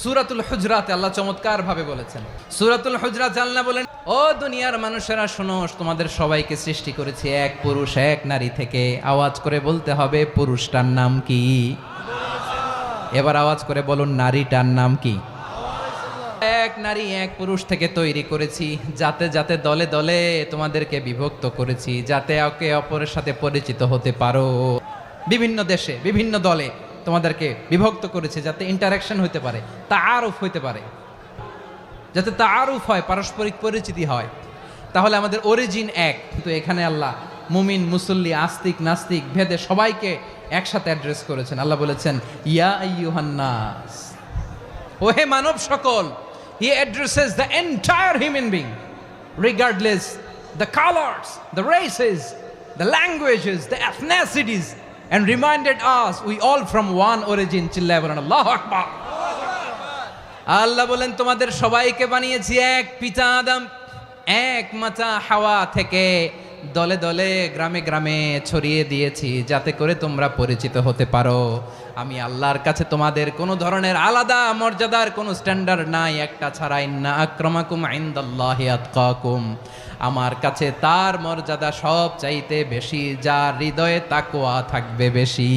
সূরাতুল হুজরাতে আল্লাহ চমৎকার ভাবে বলেছেন। সূরাতুল হুজরাতে আল্লাহ বলেন, ও দুনিয়ার মানুষেরা শোনো, তোমাদের সবাইকে সৃষ্টি করেছি এক পুরুষ এক নারী থেকে। আওয়াজ করে বলতে হবে, পুরুষটার নাম কি? এবার আওয়াজ করে বলুন, নারীটার নাম কি? এক নারী এক পুরুষ থেকে তৈরি করেছি, যাতে যাতে দলে দলে তোমাদেরকে বিভক্ত করেছি, যাতে একে অপরের সাথে পরিচিত হতে পারো। বিভিন্ন দেশে বিভিন্ন দলে তোমাদেরকে বিভক্ত করেছে, যাতে ইন্টারাকশন হতে পারে, তাআরুফ হইতে পারে, যাতে তাআরুফ হয়, পারস্পরিক পরিচিতি হয়। তাহলে আমাদের অরিজিন এক, কিন্তু এখানে আল্লাহ মুমিন মুসল্লি আস্তিক নাস্তিক ভেদে সবাইকে একসাথে অ্যাড্রেস করেছেন। আল্লাহ বলেছেন, ইয়া আইয়ুহান নাস, ও হে মানব সকল। He addresses the entire human being, regardless the colors, the races, the languages, the ethnicities, and reminded us we all from one origin. চিল্লায় বলেন আল্লাহু আকবার। আল্লাহ বলেন, তোমাদের সবাইকে বানিয়েছি এক পিতা আদম, এক মাতা হাওয়া থেকে, দলে দলে গ্রামে গ্রামে ছড়িয়ে দিয়েছি, যাতে করে তোমরা পরিচিত হতে পারো। আমি আল্লাহর কাছে তোমাদের কোনো ধরনের আলাদা মর্যাদার কোনো স্ট্যান্ডার্ড নাই, একটা ছাড়া। ইন্না আক্রামাকুম ইনদাল্লাহি আতকাকুম, আমার কাছে তার মর্যাদা সব চাইতে বেশি, যার হৃদয়ে তাকওয়া থাকবে বেশি।